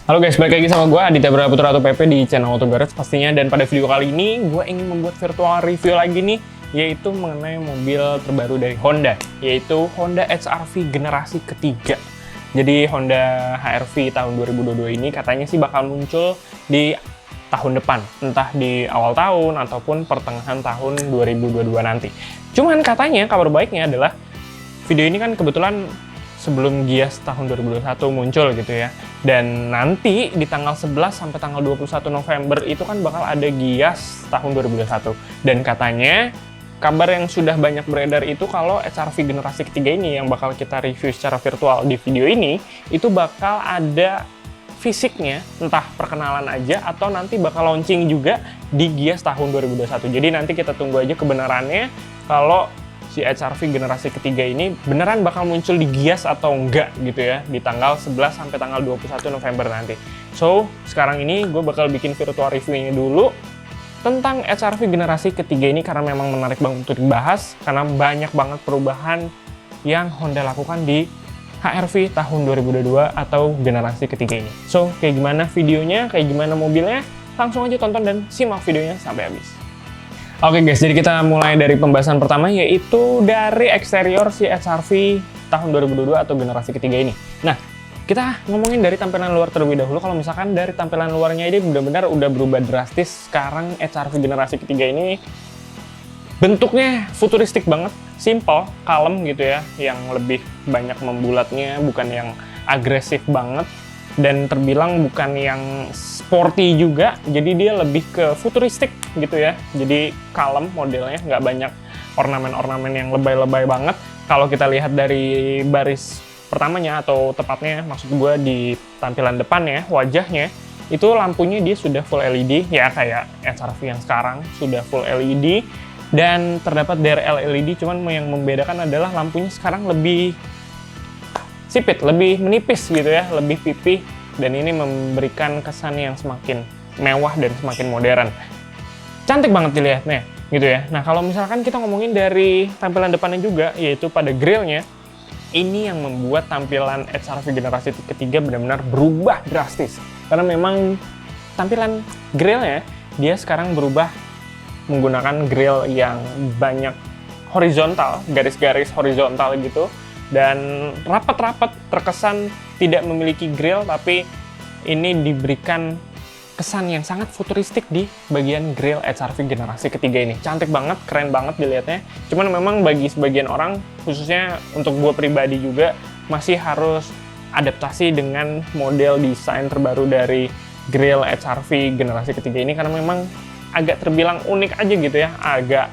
Halo guys, balik lagi sama gue Aditya Putra atau PP di channel Auto Garage pastinya. Dan pada video kali ini gue ingin membuat virtual review lagi nih, yaitu mengenai mobil terbaru dari Honda, yaitu Honda HR-V generasi ketiga. Jadi Honda HR-V tahun 2022 ini katanya sih bakal muncul di tahun depan, entah di awal tahun ataupun pertengahan tahun 2022 nanti. Cuman katanya kabar baiknya adalah video ini kan kebetulan sebelum Gias tahun 2021 muncul gitu ya. Dan nanti di tanggal 11 sampai tanggal 21 November itu kan bakal ada Gias tahun 2021. Dan katanya kabar yang sudah banyak beredar itu kalau HR-V generasi ketiga ini yang bakal kita review secara virtual di video ini, itu bakal ada fisiknya, entah perkenalan aja atau nanti bakal launching juga di Gias tahun 2021. Jadi nanti kita tunggu aja kebenarannya kalau si HR-V generasi ketiga ini beneran bakal muncul di Gias atau enggak gitu ya, di tanggal 11 sampai tanggal 21 November nanti. So, sekarang ini gue bakal bikin virtual reviewnya dulu tentang HR-V generasi ketiga ini karena memang menarik banget untuk dibahas, karena banyak banget perubahan yang Honda lakukan di HR-V tahun 2022 atau generasi ketiga ini. So, kayak gimana videonya, kayak gimana mobilnya, langsung aja tonton dan simak videonya sampai habis. Oke guys, jadi kita mulai dari pembahasan pertama, yaitu dari eksterior si HR-V tahun 2022 atau generasi ketiga ini. Nah, kita ngomongin dari tampilan luar terlebih dahulu. Kalau misalkan dari tampilan luarnya ini benar-benar udah berubah drastis. Sekarang HR-V generasi ketiga ini bentuknya futuristik banget, simple, kalem gitu ya, yang lebih banyak membulatnya, bukan yang agresif banget. Dan terbilang bukan yang sporty juga, jadi dia lebih ke futuristik gitu ya. Jadi kalem modelnya, nggak banyak ornamen-ornamen yang lebay-lebay banget. Kalau kita lihat dari baris pertamanya, atau tepatnya maksud gue di tampilan depannya, wajahnya, itu lampunya dia sudah full LED, ya kayak HR-V yang sekarang sudah full LED. Dan terdapat DRL LED, cuman yang membedakan adalah lampunya sekarang lebih sipit, lebih menipis gitu ya, lebih pipih, dan ini memberikan kesan yang semakin mewah dan semakin modern. Cantik banget dilihatnya gitu ya. Nah, kalau misalkan kita ngomongin dari tampilan depannya juga, yaitu pada grillnya, ini yang membuat tampilan HR-V generasi ketiga benar-benar berubah drastis. Karena memang tampilan grillnya, dia sekarang berubah menggunakan grill yang banyak horizontal, garis-garis horizontal gitu, dan rapat-rapat, terkesan tidak memiliki grill, tapi ini diberikan kesan yang sangat futuristik di bagian grill HR-V generasi ketiga ini. Cantik banget, keren banget dilihatnya. Cuman memang bagi sebagian orang, khususnya untuk gue pribadi juga, masih harus adaptasi dengan model desain terbaru dari grill HR-V generasi ketiga ini, karena memang agak terbilang unik aja gitu ya, agak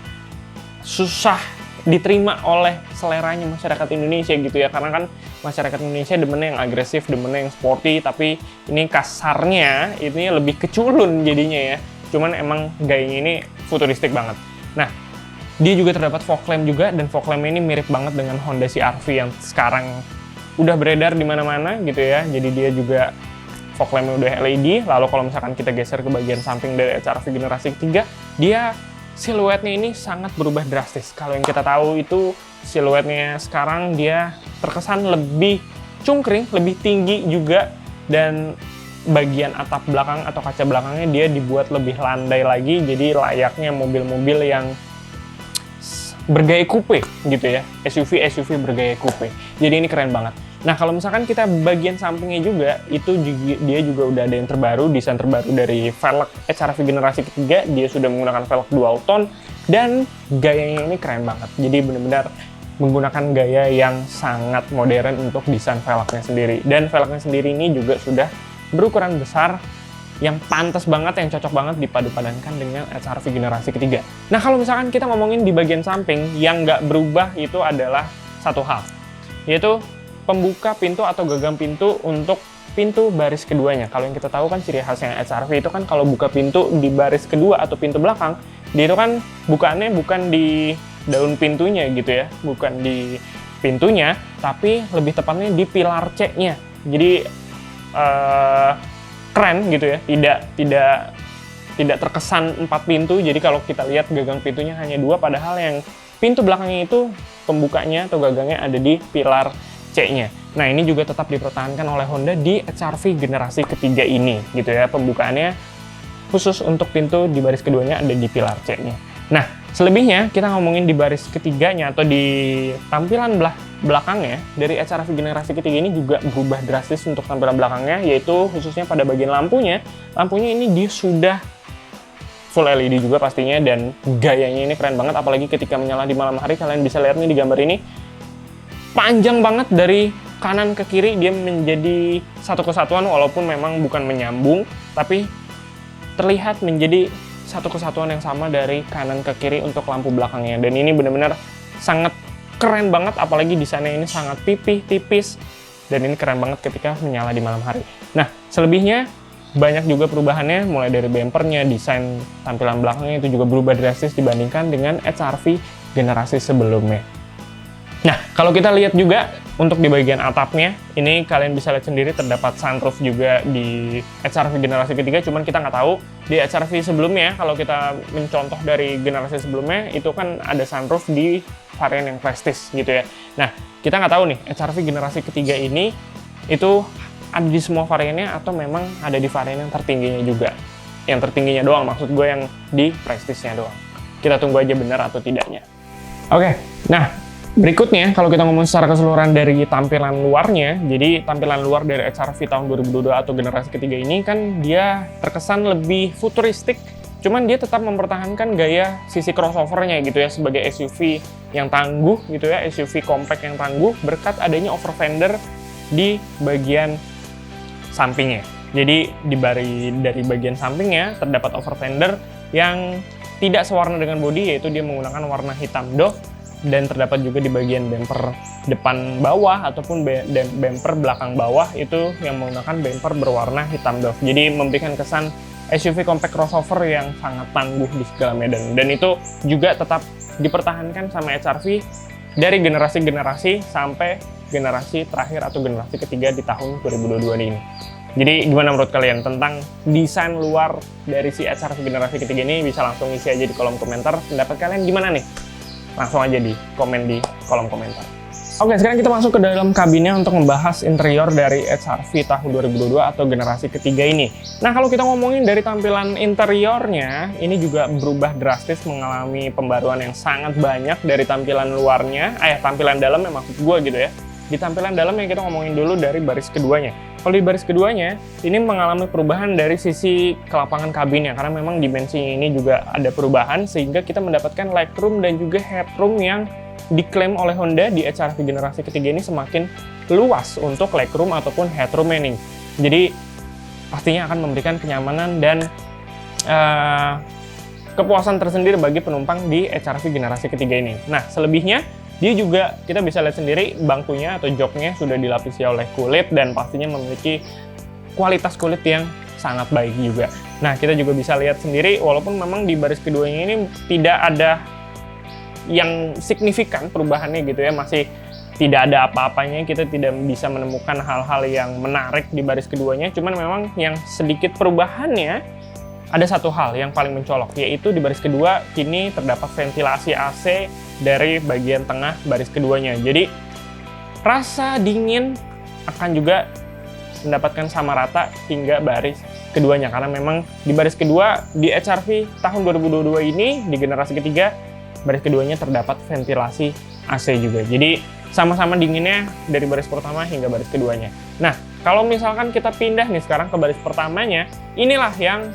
susah diterima oleh seleranya masyarakat Indonesia gitu ya, karena kan masyarakat Indonesia demennya yang agresif, demennya yang sporty, tapi ini kasarnya ini lebih keculun jadinya ya. Cuman emang gayanya ini futuristik banget. Nah, dia juga terdapat fog lamp juga, dan fog lamp ini mirip banget dengan Honda CR-V yang sekarang udah beredar di mana-mana gitu ya. Jadi dia juga fog lampnya udah LED. Lalu kalau misalkan kita geser ke bagian samping dari HR-V generasi ketiga, dia siluetnya ini sangat berubah drastis. Kalau yang kita tahu itu siluetnya sekarang dia terkesan lebih cungkring, lebih tinggi juga, dan bagian atap belakang atau kaca belakangnya dia dibuat lebih landai lagi, jadi layaknya mobil-mobil yang bergaya coupe gitu ya, SUV bergaya coupe. Jadi ini keren banget. Nah, kalau misalkan kita bagian sampingnya juga, itu dia juga udah ada yang terbaru, desain terbaru dari velg HR-V generasi ketiga. Dia sudah menggunakan velg dual tone, dan gayanya ini keren banget. Jadi benar-benar menggunakan gaya yang sangat modern untuk desain velgnya sendiri. Dan velgnya sendiri ini juga sudah berukuran besar, yang pantas banget, yang cocok banget dipadu-padankan dengan HR-V generasi ketiga. Nah, kalau misalkan kita ngomongin di bagian samping, yang nggak berubah itu adalah satu hal, yaitu pembuka pintu atau gagang pintu untuk pintu baris keduanya. Kalau yang kita tahu kan ciri khasnya HR-V itu kan kalau buka pintu di baris kedua atau pintu belakang, dia itu kan bukaannya bukan di daun pintunya gitu ya, bukan di pintunya, tapi lebih tepatnya di pilar C-nya. Jadi keren gitu ya, tidak terkesan 4 pintu. Jadi kalau kita lihat gagang pintunya hanya 2, padahal yang pintu belakangnya itu pembukanya atau gagangnya ada di pilar C-nya. Nah, ini juga tetap dipertahankan oleh Honda di HR-V generasi ketiga ini, gitu ya. Pembukaannya khusus untuk pintu di baris keduanya ada di pilar C-nya. Nah, selebihnya kita ngomongin di baris ketiganya atau di tampilan belakangnya dari HR-V generasi ketiga ini juga berubah drastis untuk tampilan belakangnya, yaitu khususnya pada bagian lampunya. Lampunya ini dia sudah full LED juga pastinya, dan gayanya ini keren banget, apalagi ketika menyala di malam hari. Kalian bisa lihat nih di gambar ini, panjang banget dari kanan ke kiri, dia menjadi satu kesatuan, walaupun memang bukan menyambung, tapi terlihat menjadi satu kesatuan yang sama dari kanan ke kiri untuk lampu belakangnya. Dan ini benar-benar sangat keren banget, apalagi desainnya ini sangat pipih, tipis, dan ini keren banget ketika menyala di malam hari. Nah, selebihnya banyak juga perubahannya, mulai dari bempernya, desain tampilan belakangnya itu juga berubah drastis dibandingkan dengan HR-V generasi sebelumnya. Nah, kalau kita lihat juga untuk di bagian atapnya, ini kalian bisa lihat sendiri terdapat sunroof juga di HR-V generasi ketiga, cuman kita nggak tahu di HR-V sebelumnya, kalau kita mencontoh dari generasi sebelumnya, itu kan ada sunroof di varian yang Prestige gitu ya. Nah, kita nggak tahu nih, HR-V generasi ketiga ini itu ada di semua variannya atau memang ada di varian yang tertingginya juga. Yang tertingginya doang, maksud gue yang di Prestige-nya doang. Kita tunggu aja benar atau tidaknya. Oke, nah berikutnya kalau kita ngomong secara keseluruhan dari tampilan luarnya, jadi tampilan luar dari HR-V tahun 2022 atau generasi ketiga ini kan dia terkesan lebih futuristik, cuman dia tetap mempertahankan gaya sisi crossover-nya gitu ya, sebagai SUV yang tangguh gitu ya, SUV compact yang tangguh berkat adanya over fender di bagian sampingnya. Jadi dari bagian sampingnya terdapat over fender yang tidak sewarna dengan bodi, yaitu dia menggunakan warna hitam doff, dan terdapat juga di bagian bumper depan bawah ataupun bumper belakang bawah itu yang menggunakan bumper berwarna hitam doff. Jadi memberikan kesan SUV compact crossover yang sangat tangguh di segala medan, dan itu juga tetap dipertahankan sama HR-V dari generasi-generasi sampai generasi terakhir atau generasi ketiga di tahun 2022 ini. Jadi gimana menurut kalian tentang desain luar dari si HR-V generasi ketiga ini? Bisa langsung isi aja di kolom komentar. Pendapat kalian gimana nih? Langsung aja di komen di kolom komentar. Oke, sekarang kita masuk ke dalam kabinnya untuk membahas interior dari HR-V tahun 2022 atau generasi ketiga ini. Nah, kalau kita ngomongin dari tampilan interiornya, ini juga berubah drastis, mengalami pembaruan yang sangat banyak dari tampilan luarnya, tampilan dalamnya maksud gue gitu ya. Di tampilan dalam yang kita ngomongin dulu dari baris keduanya. Kalau di baris keduanya, ini mengalami perubahan dari sisi kelapangan kabinnya, karena memang dimensinya ini juga ada perubahan, sehingga kita mendapatkan legroom dan juga headroom yang diklaim oleh Honda di HR-V generasi ketiga ini semakin luas untuk legroom ataupun headroom nih. Jadi pastinya akan memberikan kenyamanan dan kepuasan tersendiri bagi penumpang di HR-V generasi ketiga ini. Nah, selebihnya dia juga kita bisa lihat sendiri bangkunya atau joknya sudah dilapisi oleh kulit dan pastinya memiliki kualitas kulit yang sangat baik juga. Nah, kita juga bisa lihat sendiri walaupun memang di baris keduanya ini tidak ada yang signifikan perubahannya gitu ya, masih tidak ada apa-apanya, kita tidak bisa menemukan hal-hal yang menarik di baris keduanya, cuman memang yang sedikit perubahannya ada satu hal yang paling mencolok, yaitu di baris kedua kini terdapat ventilasi AC dari bagian tengah baris keduanya. Jadi rasa dingin akan juga mendapatkan sama rata hingga baris keduanya, karena memang di baris kedua di HR-V tahun 2022 ini di generasi ketiga baris keduanya terdapat ventilasi AC juga. Jadi sama-sama dinginnya dari baris pertama hingga baris keduanya. Nah, kalau misalkan kita pindah nih sekarang ke baris pertamanya, inilah yang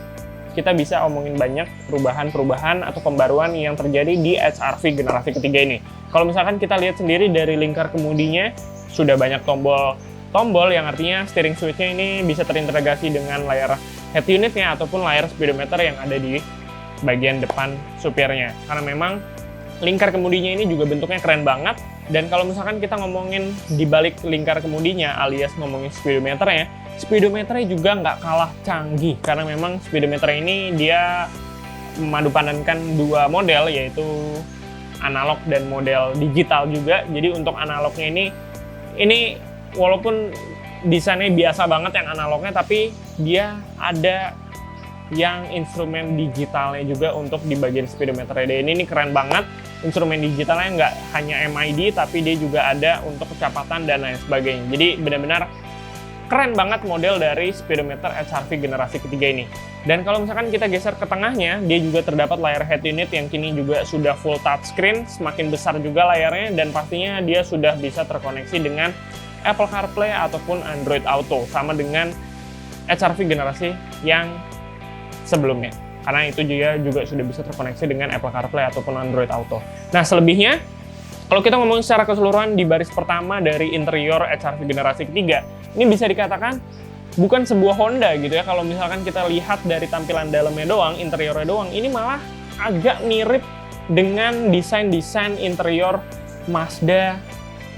kita bisa omongin banyak perubahan-perubahan atau pembaruan yang terjadi di HR-V generasi ketiga ini. Kalau misalkan kita lihat sendiri dari lingkar kemudinya, sudah banyak tombol yang artinya steering switch-nya ini bisa terintegrasi dengan layar head unit-nya ataupun layar speedometer yang ada di bagian depan supirnya. Karena memang lingkar kemudinya ini juga bentuknya keren banget, dan kalau misalkan kita ngomongin di balik lingkar kemudinya alias ngomongin speedometernya juga nggak kalah canggih, karena memang speedometer ini dia memadupadankan dua model, yaitu analog dan model digital juga. Jadi untuk analognya ini walaupun desainnya biasa banget yang analognya, tapi dia ada yang instrumen digitalnya juga untuk di bagian speedometer. Dan ini keren banget. instrumen digitalnya nggak hanya MID, tapi dia juga ada untuk kecepatan dan lain sebagainya. Jadi benar-benar keren banget model dari speedometer HRV generasi ketiga ini. Dan kalau misalkan kita geser ke tengahnya, dia juga terdapat layar head unit yang kini juga sudah full touchscreen, semakin besar juga layarnya, dan pastinya dia sudah bisa terkoneksi dengan Apple CarPlay ataupun Android Auto, sama dengan HRV generasi yang sebelumnya. Karena itu juga sudah bisa terkoneksi dengan Apple CarPlay ataupun Android Auto. Nah, selebihnya, kalau kita ngomong secara keseluruhan di baris pertama dari interior HRV generasi ketiga, ini bisa dikatakan bukan sebuah Honda gitu ya. Kalau misalkan kita lihat dari tampilan dalamnya doang, interiornya doang, ini malah agak mirip dengan desain-desain interior Mazda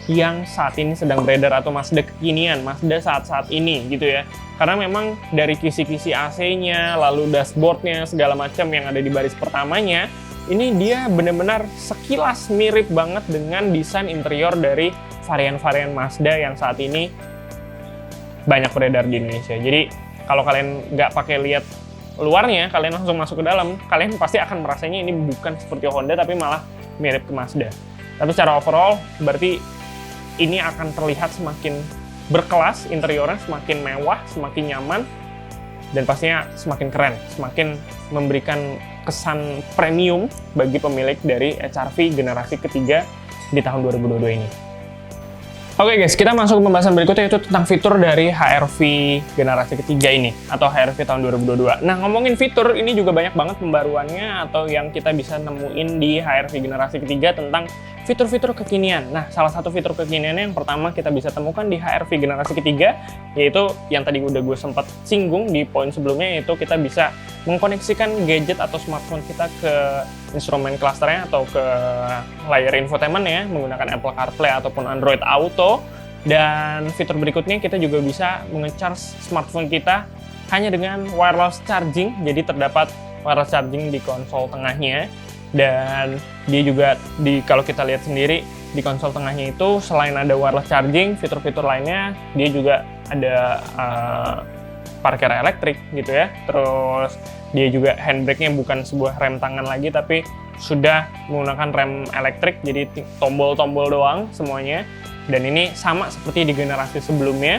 yang saat ini sedang beredar, atau Mazda kekinian, Mazda saat-saat ini gitu ya. Karena memang dari kisi-kisi AC-nya, lalu dashboardnya, segala macam yang ada di baris pertamanya, ini dia benar-benar sekilas mirip banget dengan desain interior dari varian-varian Mazda yang saat ini banyak beredar di Indonesia. Jadi kalau kalian nggak pakai lihat luarnya, kalian langsung masuk ke dalam, kalian pasti akan merasanya ini bukan seperti Honda, tapi malah mirip ke Mazda. Tapi secara overall, berarti ini akan terlihat semakin berkelas, interiornya semakin mewah, semakin nyaman, dan pastinya semakin keren, semakin memberikan kesan premium bagi pemilik dari HRV generasi ketiga di tahun 2022 ini. Oke guys, kita masuk ke pembahasan berikutnya, yaitu tentang fitur dari HRV generasi ketiga ini, atau HRV tahun 2022. Nah, ngomongin fitur, ini juga banyak banget pembaruannya atau yang kita bisa nemuin di HRV generasi ketiga tentang fitur-fitur kekinian. Nah, salah satu fitur kekiniannya yang pertama kita bisa temukan di HRV generasi ketiga, yaitu yang tadi udah gue sempat singgung di poin sebelumnya, yaitu kita bisa mengkoneksikan gadget atau smartphone kita ke instrumen clusternya atau ke layar infotainment ya, menggunakan Apple CarPlay ataupun Android Auto. Dan fitur berikutnya, kita juga bisa menge-charge smartphone kita hanya dengan wireless charging. Jadi terdapat wireless charging di konsol tengahnya, dan dia juga kalau kita lihat sendiri di konsol tengahnya itu, selain ada wireless charging, fitur-fitur lainnya dia juga ada parkir elektrik gitu ya. Terus dia juga handbrake-nya bukan sebuah rem tangan lagi, tapi sudah menggunakan rem elektrik, jadi tombol-tombol doang semuanya. Dan ini sama seperti di generasi sebelumnya,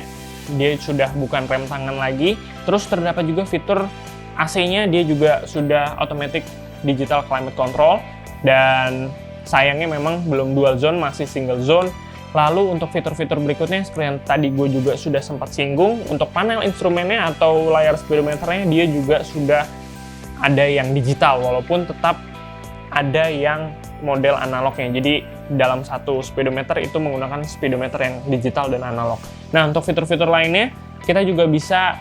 dia sudah bukan rem tangan lagi. Terus terdapat juga fitur AC-nya, dia juga sudah automatic digital climate control, dan sayangnya memang belum dual zone, masih single zone. Lalu untuk fitur-fitur berikutnya, seperti yang tadi gue juga sudah sempat singgung, untuk panel instrumennya atau layar speedometernya, dia juga sudah ada yang digital, walaupun tetap ada yang model analognya. Jadi dalam satu speedometer itu menggunakan speedometer yang digital dan analog. Nah, untuk fitur-fitur lainnya, kita juga bisa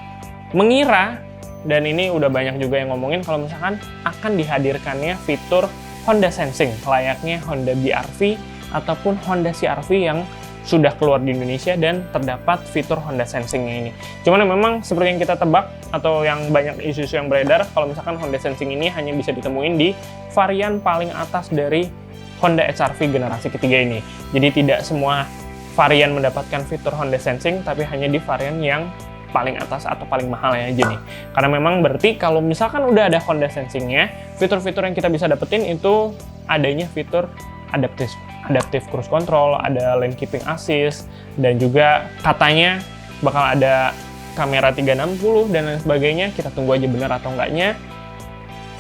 mengira, dan ini udah banyak juga yang ngomongin, kalau misalkan akan dihadirkannya fitur Honda Sensing, layaknya Honda BR-V ataupun Honda CR-V yang sudah keluar di Indonesia dan terdapat fitur Honda Sensing-nya ini. Cuman memang seperti yang kita tebak atau yang banyak isu-isu yang beredar, kalau misalkan Honda Sensing ini hanya bisa ditemuin di varian paling atas dari Honda HR-V generasi ketiga ini. Jadi tidak semua varian mendapatkan fitur Honda Sensing, tapi hanya di varian yang paling atas atau paling mahal aja nih. Karena memang berarti kalau misalkan udah ada Honda Sensing-nya, fitur-fitur yang kita bisa dapetin itu adanya fitur adaptive cruise control, ada lane keeping assist, dan juga katanya bakal ada kamera 360 dan lain sebagainya. Kita tunggu aja bener atau enggaknya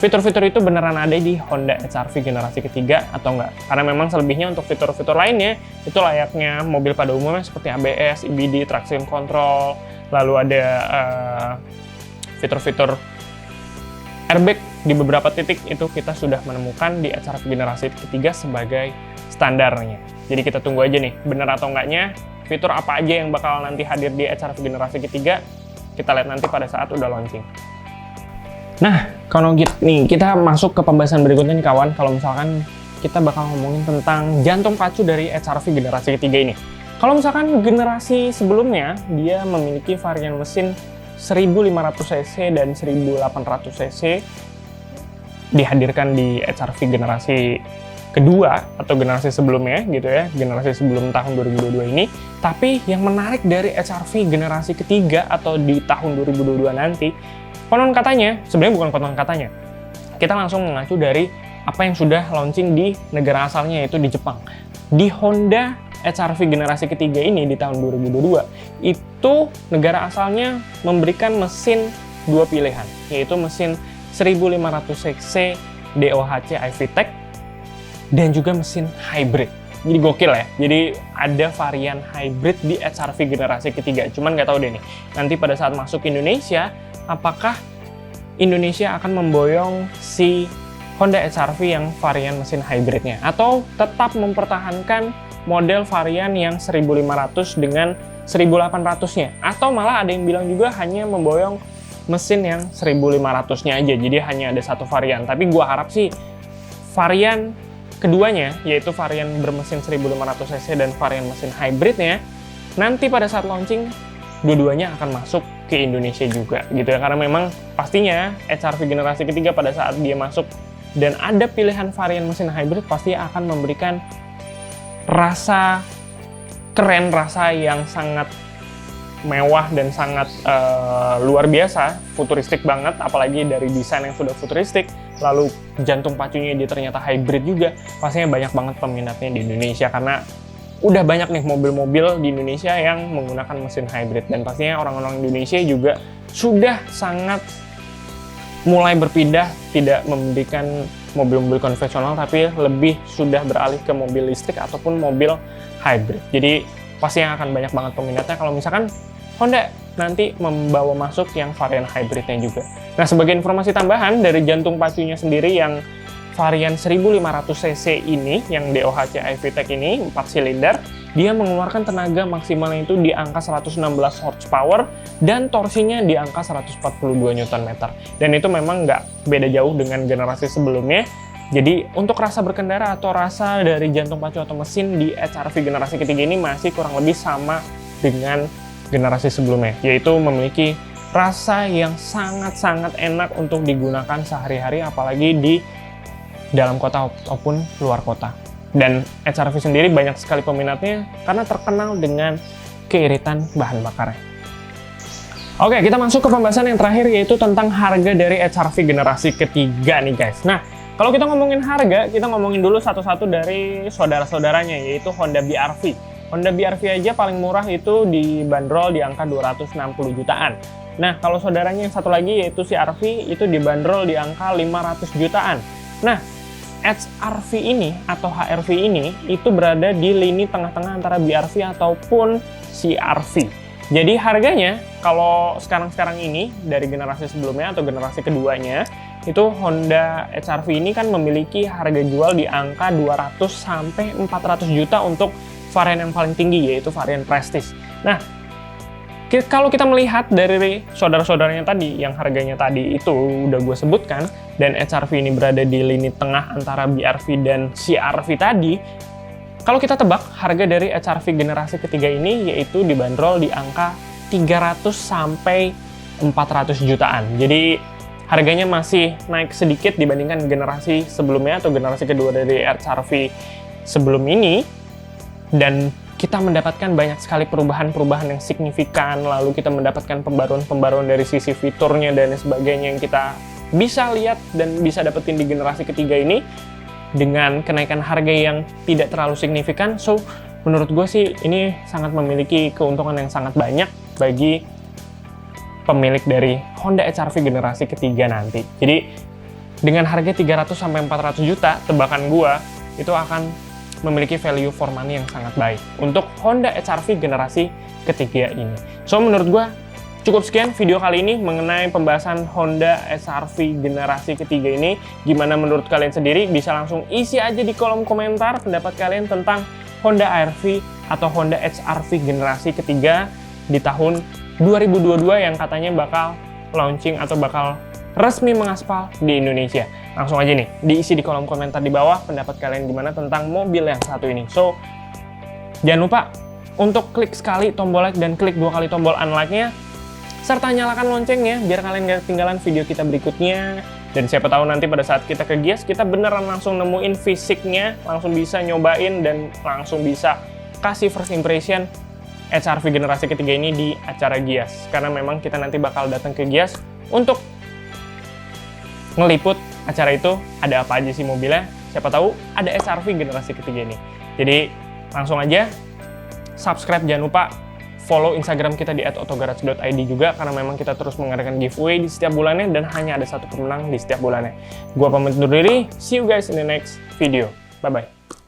fitur-fitur itu beneran ada di Honda HR-V generasi ketiga atau enggak. Karena memang selebihnya untuk fitur-fitur lainnya itu layaknya mobil pada umumnya seperti ABS, EBD, traction control, lalu ada fitur-fitur airbag di beberapa titik itu kita sudah menemukan di HR-V generasi ketiga sebagai standarnya. Jadi kita tunggu aja nih, bener atau enggaknya fitur apa aja yang bakal nanti hadir di HR-V generasi ketiga, kita lihat nanti pada saat udah launching. Nah, kalau gitu nih, kita masuk ke pembahasan berikutnya nih kawan. Kalau misalkan kita bakal ngomongin tentang jantung pacu dari HR-V generasi ketiga ini. Kalau misalkan generasi sebelumnya, dia memiliki varian mesin 1500 cc dan 1800 cc dihadirkan di HR-V generasi kedua atau generasi sebelumnya gitu ya, generasi sebelum tahun 2022 ini. Tapi yang menarik dari HR-V generasi ketiga atau di tahun 2022 nanti, konon katanya, sebenarnya bukan konon katanya, kita langsung mengacu dari apa yang sudah launching di negara asalnya, yaitu di Jepang. Di Honda HR-V generasi ketiga ini di tahun 2022, itu negara asalnya memberikan mesin dua pilihan, yaitu mesin 1500 cc DOHC iVTEC dan juga mesin hybrid. Jadi gokil ya, jadi ada varian hybrid di HR-V generasi ketiga. Cuman nggak tahu deh nih, nanti pada saat masuk ke Indonesia, apakah Indonesia akan memboyong si Honda HR-V yang varian mesin hybridnya, atau tetap mempertahankan model varian yang 1500 dengan 1800-nya, atau malah ada yang bilang juga hanya memboyong mesin yang 1500-nya aja, jadi hanya ada satu varian. Tapi gua harap sih varian keduanya, yaitu varian bermesin 1500 cc dan varian mesin hybridnya, nanti pada saat launching dua-duanya akan masuk ke Indonesia juga gitu ya, karena memang pastinya HR-V generasi ketiga pada saat dia masuk dan ada pilihan varian mesin hybrid pasti akan memberikan rasa keren, rasa yang sangat mewah dan sangat luar biasa, futuristik banget, apalagi dari desain yang sudah futuristik, lalu jantung pacunya dia ternyata hybrid juga, pastinya banyak banget peminatnya di Indonesia, karena udah banyak nih mobil-mobil di Indonesia yang menggunakan mesin hybrid, dan pastinya orang-orang Indonesia juga sudah sangat mulai berpindah, tidak memberikan mobil-mobil konvensional, tapi lebih sudah beralih ke mobil listrik ataupun mobil hybrid. Jadi pastinya akan banyak banget peminatnya kalau misalkan Honda nanti membawa masuk yang varian hybridnya juga. Nah, sebagai informasi tambahan dari jantung pacunya sendiri yang varian 1500 cc ini, yang DOHC iVTEC ini 4 silinder, dia mengeluarkan tenaga maksimalnya itu di angka 116 horsepower dan torsinya di angka 142 Nm. Dan itu memang nggak beda jauh dengan generasi sebelumnya. Jadi untuk rasa berkendara atau rasa dari jantung pacu atau mesin di HR-V generasi ketiga ini masih kurang lebih sama dengan generasi sebelumnya, yaitu memiliki rasa yang sangat-sangat enak untuk digunakan sehari-hari, apalagi di dalam kota ataupun luar kota. Dan HR-V sendiri banyak sekali peminatnya karena terkenal dengan keiritan bahan bakarnya. Oke, kita masuk ke pembahasan yang terakhir, yaitu tentang harga dari HR-V generasi ketiga nih guys. Nah, kalau kita ngomongin harga, kita ngomongin dulu satu-satu dari saudara-saudaranya, yaitu Honda BR-V. Honda BR-V aja paling murah itu dibanderol di angka 260 jutaan. Nah, kalau saudaranya yang satu lagi yaitu si RV itu dibanderol di angka 500 jutaan. Nah, HR-V ini atau HR-V ini itu berada di lini tengah-tengah antara BR-V ataupun CR-V. Jadi harganya kalau sekarang-sekarang ini dari generasi sebelumnya atau generasi keduanya, itu Honda HR-V ini kan memiliki harga jual di angka 200 sampai 400 juta untuk varian yang paling tinggi, yaitu varian Prestige. Nah, kalau kita melihat dari saudara-saudaranya tadi, yang harganya tadi itu udah gue sebutkan, dan HR-V ini berada di lini tengah antara BR-V dan CR-V tadi, kalau kita tebak, harga dari HR-V generasi ketiga ini yaitu dibanderol di angka 300 sampai 400 jutaan. Jadi harganya masih naik sedikit dibandingkan generasi sebelumnya atau generasi kedua dari HR-V sebelum ini, dan kita mendapatkan banyak sekali perubahan-perubahan yang signifikan, lalu kita mendapatkan pembaruan-pembaruan dari sisi fiturnya dan sebagainya yang kita bisa lihat dan bisa dapetin di generasi ketiga ini dengan kenaikan harga yang tidak terlalu signifikan. So, menurut gue sih ini sangat memiliki keuntungan yang sangat banyak bagi pemilik dari Honda HR-V generasi ketiga nanti. Jadi, dengan harga 300 sampai 400 juta, tebakan gue itu akan memiliki value for money yang sangat baik untuk Honda HR-V generasi ketiga ini. So, menurut gue cukup sekian video kali ini mengenai pembahasan Honda HR-V generasi ketiga ini. Gimana menurut kalian sendiri? Bisa langsung isi aja di kolom komentar pendapat kalian tentang Honda HR-V atau Honda HR-V generasi ketiga di tahun 2022 yang katanya bakal launching atau bakal resmi mengaspal di Indonesia. Langsung aja nih, diisi di kolom komentar di bawah pendapat kalian gimana tentang mobil yang satu ini. So, jangan lupa untuk klik sekali tombol like dan klik 2 kali tombol unlike-nya, serta nyalakan loncengnya biar kalian gak ketinggalan video kita berikutnya. Dan siapa tahu nanti pada saat kita ke Gias, kita beneran langsung nemuin fisiknya, langsung bisa nyobain dan langsung bisa kasih first impression HR-V generasi ketiga ini di acara Gias. Karena memang kita nanti bakal datang ke Gias untuk ngeliput acara itu ada apa aja sih mobilnya. Siapa tahu ada SR-V generasi ketiga ini. Jadi langsung aja subscribe, jangan lupa follow Instagram kita di @autogarage.id juga, karena memang kita terus mengadakan giveaway di setiap bulannya dan hanya ada satu pemenang di setiap bulannya. Gua pamit undur diri, see you guys in the next video. Bye-bye.